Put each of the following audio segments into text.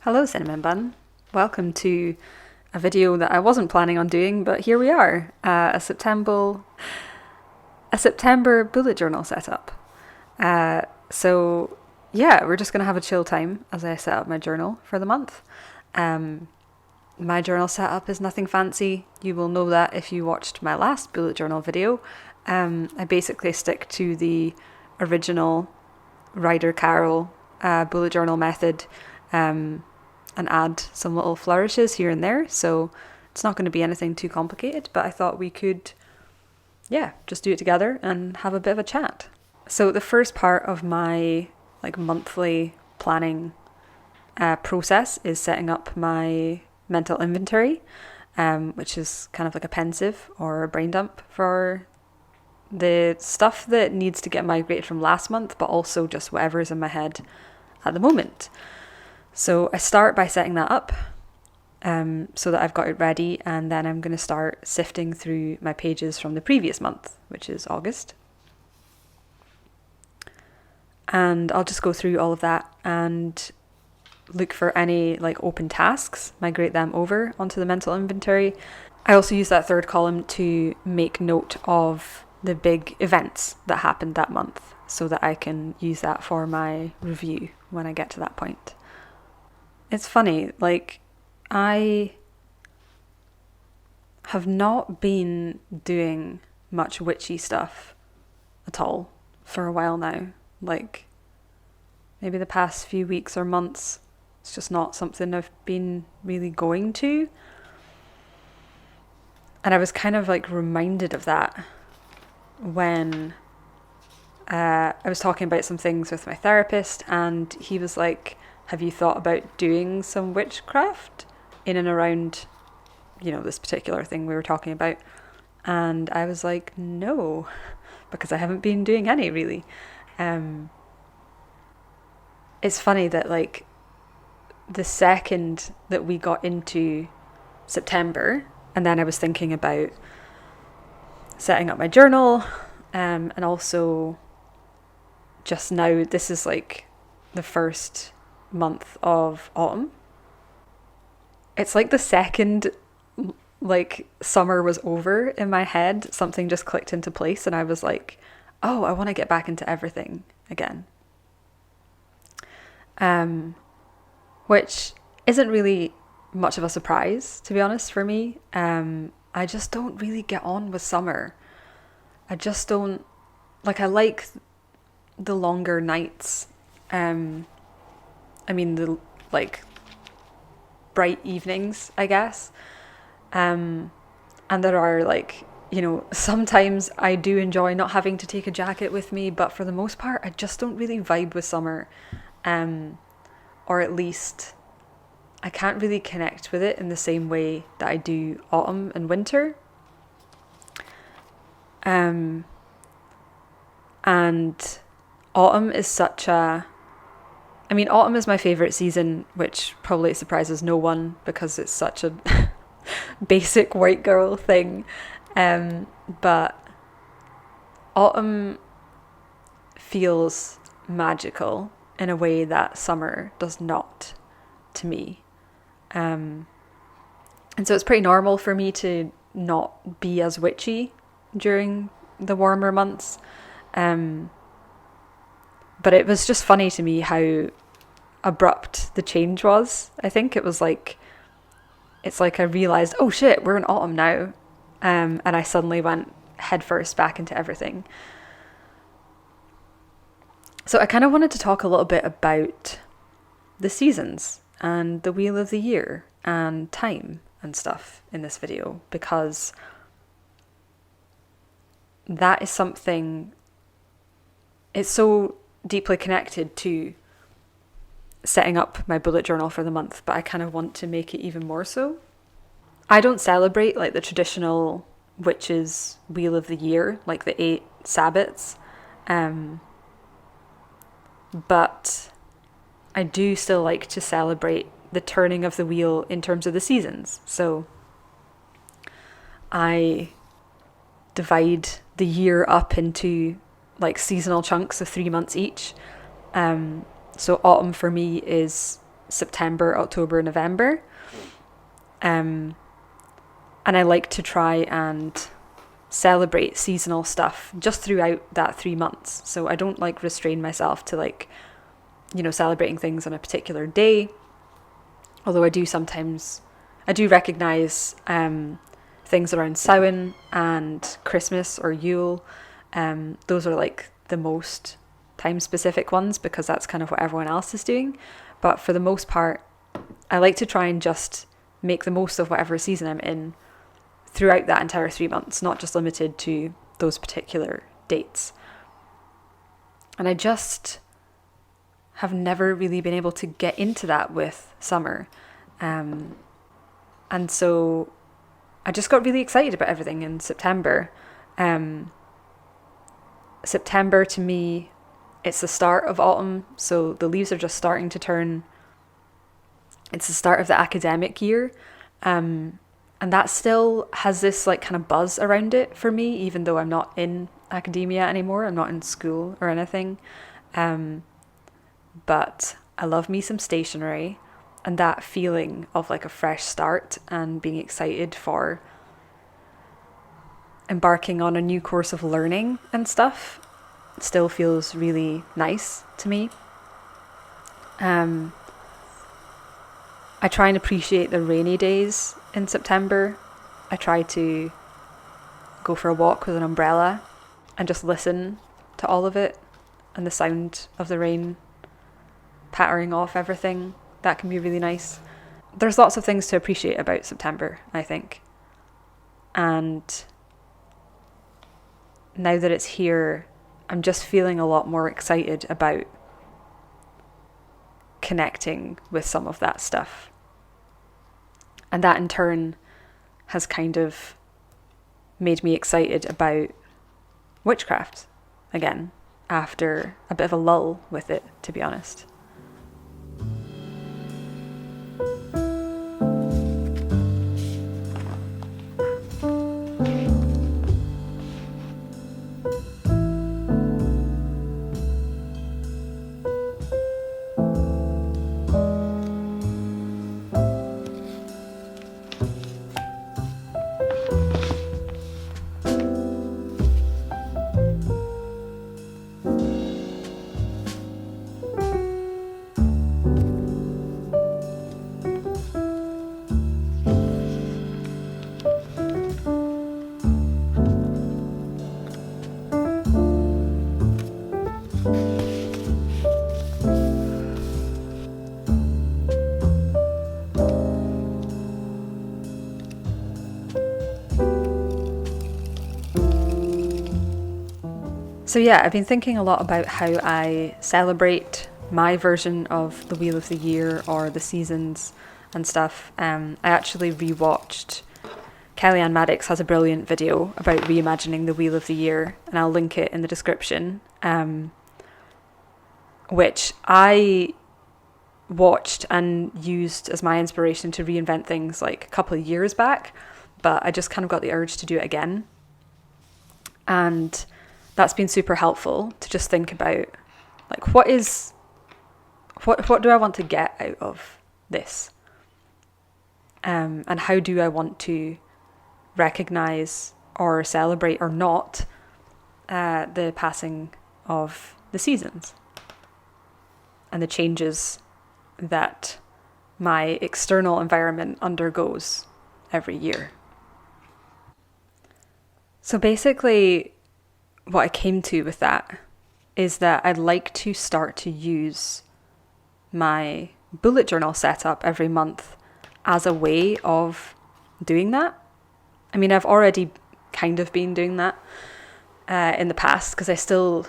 Hello Cinnamon Bun, welcome to a video that I wasn't planning on doing, but here we are, a September bullet journal setup. So yeah, we're just going to have a chill time as I set up my journal for the month. My journal setup is nothing fancy. You will know that if you watched my last bullet journal video. I basically stick to the original Ryder Carroll bullet journal method, and add some little flourishes here and there. So it's not going to be anything too complicated, but I thought we could, just do it together and have a bit of a chat. So the first part of my monthly planning process is setting up my mental inventory, which is kind of like a pensive or a brain dump for the stuff that needs to get migrated from last month, but also just whatever is in my head at the moment. So I start by setting that up so that I've got it ready, and then I'm going to start sifting through my pages from the previous month, which is August. And I'll just go through all of that and look for any open tasks, migrate them over onto the mental inventory. I also use that third column to make note of the big events that happened that month so that I can use that for my review when I get to that point. It's funny, I have not been doing much witchy stuff at all for a while now. Maybe the past few weeks or months, it's just not something I've been really going to. And I was kind of reminded of that when I was talking about some things with my therapist, and he was like, have you thought about doing some witchcraft in and around, this particular thing we were talking about? And I was like, no, because I haven't been doing any really. It's funny that the second that we got into September, and then I was thinking about setting up my journal, and also just now, this is the first month of autumn. It's the second summer was over in my head, something just clicked into place, and I was like, oh, I want to get back into everything again. Which isn't really much of a surprise, to be honest, for me. I just don't really get on with summer. I just don't I like the longer nights. The bright evenings, I guess. And there are sometimes I do enjoy not having to take a jacket with me, but for the most part, I just don't really vibe with summer. Or at least I can't really connect with it in the same way that I do autumn and winter. And autumn is autumn is my favourite season, which probably surprises no one because it's such a basic white girl thing. But autumn feels magical in a way that summer does not to me. And so it's pretty normal for me to not be as witchy during the warmer months. But it was just funny to me how abrupt the change was. I think it was it's I realised, oh shit, we're in autumn now. And I suddenly went headfirst back into everything. So I kind of wanted to talk a little bit about the seasons and the wheel of the year and time and stuff in this video, because that is something, it's so deeply connected to setting up my bullet journal for the month, but I kind of want to make it even more so. I don't celebrate the traditional witches wheel of the year, the 8 Sabbats, but I do still like to celebrate the turning of the wheel in terms of the seasons. So I divide the year up into seasonal chunks of 3 months each. So autumn for me is September, October, November. And I like to try and celebrate seasonal stuff just throughout that 3 months. So I don't like restrain myself to like, celebrating things on a particular day. Although I do recognize things around Samhain and Christmas or Yule. Those are like the most time specific ones because that's kind of what everyone else is doing. But for the most part, I like to try and just make the most of whatever season I'm in throughout that entire 3 months, not just limited to those particular dates. And I just have never really been able to get into that with summer. And so I just got really excited about everything in September. September to me, it's the start of autumn, so the leaves are just starting to turn. It's the start of the academic year. And that still has this like kind of buzz around it for me, even though I'm not in academia anymore. I'm not in school or anything. But I love me some stationery, and that feeling of like a fresh start and being excited for embarking on a new course of learning and stuff still feels really nice to me. I try and appreciate the rainy days in September. I try to go for a walk with an umbrella and just listen to all of it and the sound of the rain pattering off everything. That can be really nice. There's lots of things to appreciate about September, I think. And now that it's here, I'm just feeling a lot more excited about connecting with some of that stuff. And that in turn has kind of made me excited about witchcraft again, after a bit of a lull with it, to be honest. So yeah, I've been thinking a lot about how I celebrate my version of the Wheel of the Year or the seasons and stuff. I actually rewatched, Kellyanne Maddox has a brilliant video about reimagining the Wheel of the Year, and I'll link it in the description, which I watched and used as my inspiration to reinvent things like a couple of years back, but I just kind of got the urge to do it again. And that's been super helpful to just think about, like, what do I want to get out of this? And how do I want to recognize or celebrate or not the passing of the seasons and the changes that my external environment undergoes every year. So basically, what I came to with that is that I'd like to start to use my bullet journal setup every month as a way of doing that. I mean, I've already kind of been doing that in the past, because I still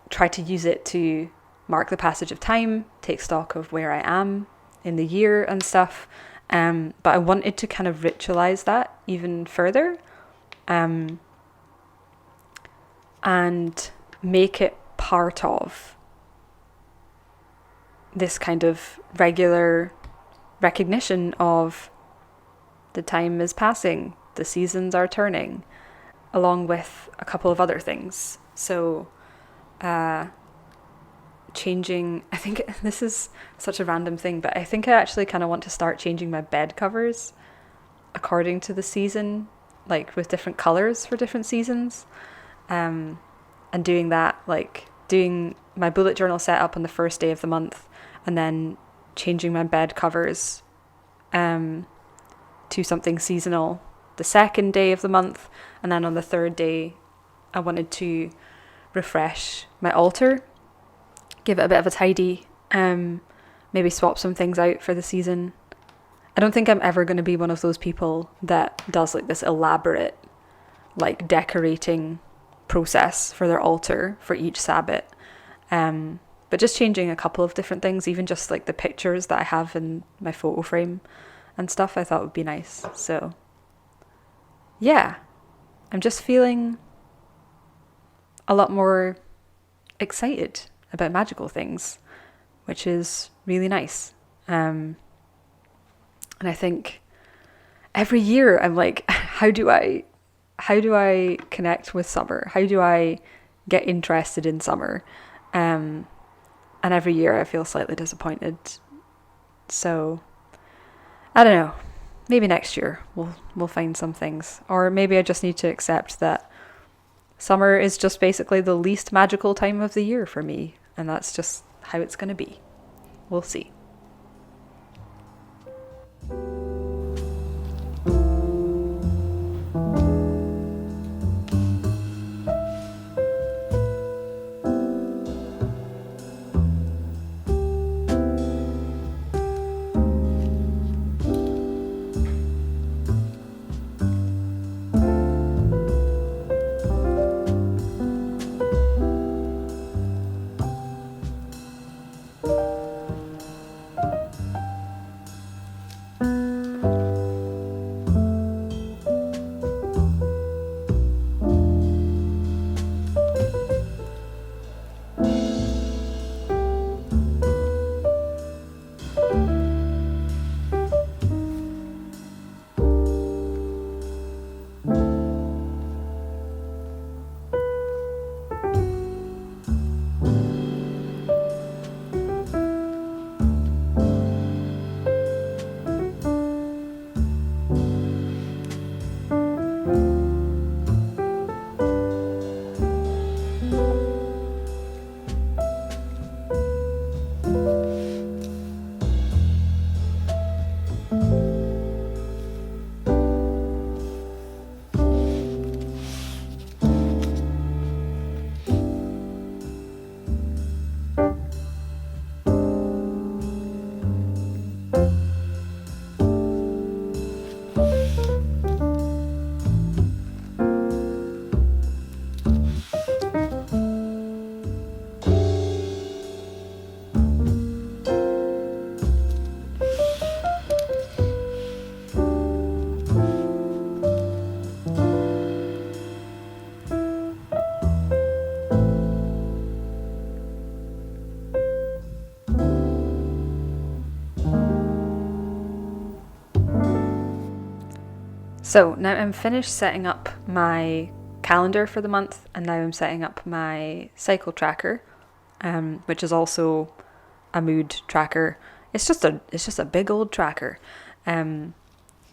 try to use it to mark the passage of time, take stock of where I am in the year and stuff. But I wanted to kind of ritualize that even further. And make it part of this kind of regular recognition of the time is passing, the seasons are turning, along with a couple of other things. So changing, I think this is such a random thing, but I think I actually kind of want to start changing my bed covers according to the season, like with different colors for different seasons. And doing that, like doing my bullet journal setup on the first day of the month, and then changing my bed covers to something seasonal the second day of the month, and then on the third day I wanted to refresh my altar, give it a bit of a tidy, maybe swap some things out for the season. I don't think I'm ever going to be one of those people that does like this elaborate like decorating process for their altar for each Sabbath, but just changing a couple of different things, even just like the pictures that I have in my photo frame and stuff, I thought would be nice. So yeah, I'm just feeling a lot more excited about magical things, which is really nice. And I think every year I'm like, how do I connect with summer? How do I get interested in summer? And every year I feel slightly disappointed. So I don't know. Maybe next year we'll find some things, or maybe I just need to accept that summer is just basically the least magical time of the year for me, and that's just how it's going to be. We'll see. So now I'm finished setting up my calendar for the month, and now I'm setting up my cycle tracker, which is also a mood tracker. It's just a big old tracker. And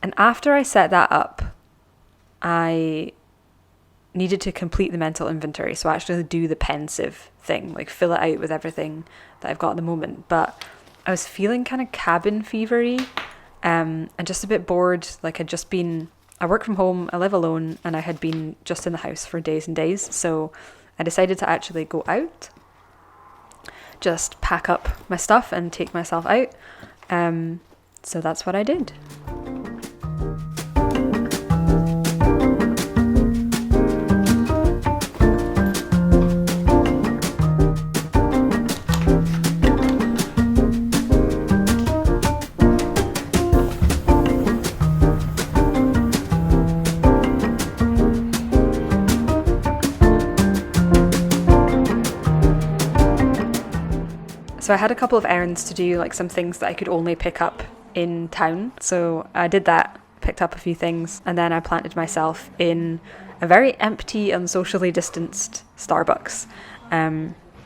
after I set that up, I needed to complete the mental inventory. So actually do the pensive thing, like fill it out with everything that I've got at the moment. But I was feeling kind of cabin fevery, and just a bit bored. Like I work from home, I live alone, and I had been just in the house for days and days. So I decided to actually go out, just pack up my stuff and take myself out. So that's what I did. So I had a couple of errands to do, like some things that I could only pick up in town. So I did that, picked up a few things, and then I planted myself in a very empty and socially distanced Starbucks.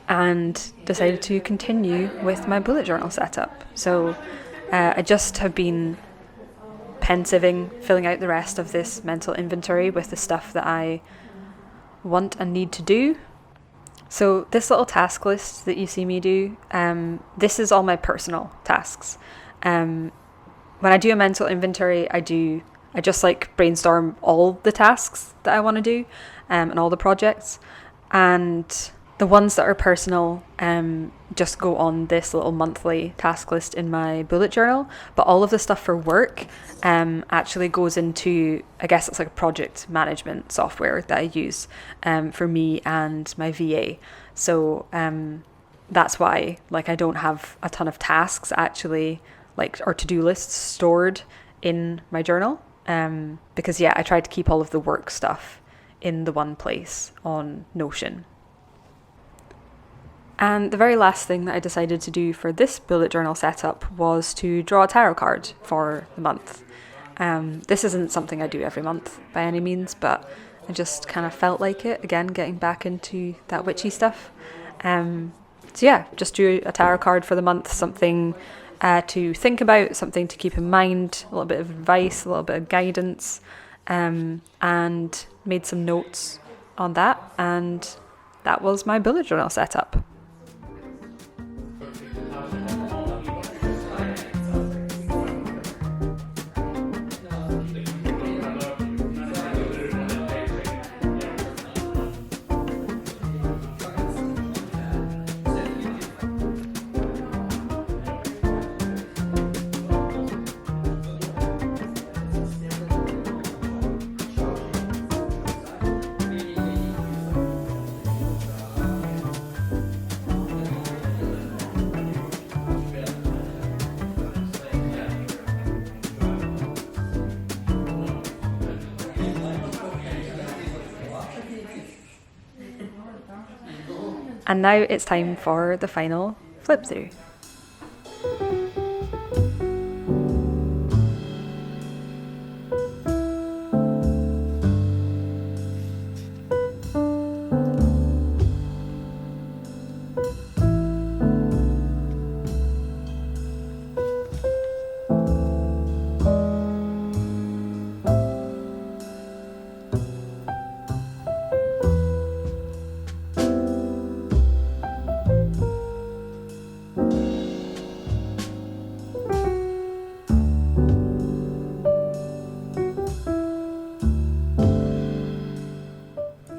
and decided to continue with my bullet journal setup. So I just have been pensiving, filling out the rest of this mental inventory with the stuff that I want and need to do. So this little task list that you see me do, this is all my personal tasks. When I do a mental inventory, I just like brainstorm all the tasks that I want to do, and all the projects, and the ones that are personal just go on this little monthly task list in my bullet journal. But all of the stuff for work actually goes into, I guess it's like a project management software that I use for me and my VA. So that's why like I don't have a ton of tasks actually, like, or to-do lists stored in my journal. Because I try to keep all of the work stuff in the one place on Notion. And the very last thing that I decided to do for this bullet journal setup was to draw a tarot card for the month. This isn't something I do every month by any means, but I just kind of felt like it, again, getting back into that witchy stuff. Just drew a tarot card for the month, something to think about, something to keep in mind, a little bit of advice, a little bit of guidance, and made some notes on that, and that was my bullet journal setup. And now it's time for the final flip through.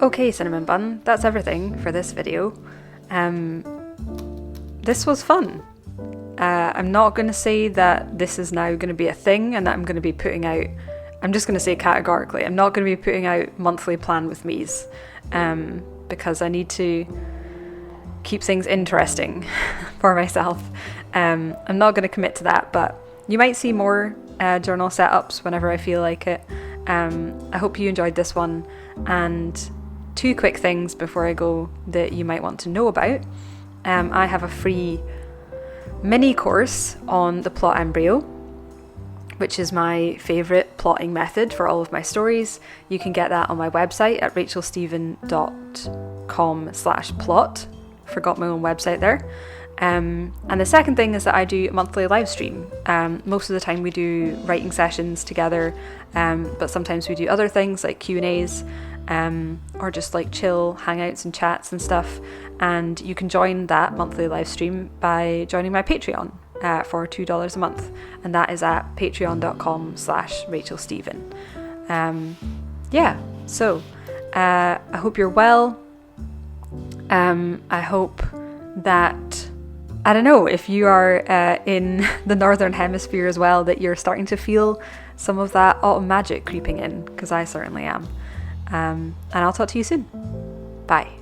Okay, Cinnamon Bun, that's everything for this video. This was fun. I'm not going to say that this is now going to be a thing and that I'm going to be putting out, I'm just going to say categorically, I'm not going to be putting out monthly plan with me's, because I need to keep things interesting for myself. I'm not going to commit to that, but you might see more journal setups whenever I feel like it. I hope you enjoyed this one, and 2 quick things before I go that you might want to know about. I have a free mini course on the plot embryo, which is my favourite plotting method for all of my stories. You can get that on my website at rachelstephen.com/plot. Forgot my own website there. And the second thing is that I do a monthly live stream. Most of the time we do writing sessions together, but sometimes we do other things like Q&As, or just like chill hangouts and chats and stuff. And you can join that monthly live stream by joining my Patreon for $2 a month, and that is at patreon.com/rachelstephen. So I hope you're well. I hope that, I don't know, if you are in the Northern Hemisphere as well, that you're starting to feel some of that autumn magic creeping in, because I certainly am. And I'll talk to you soon. Bye.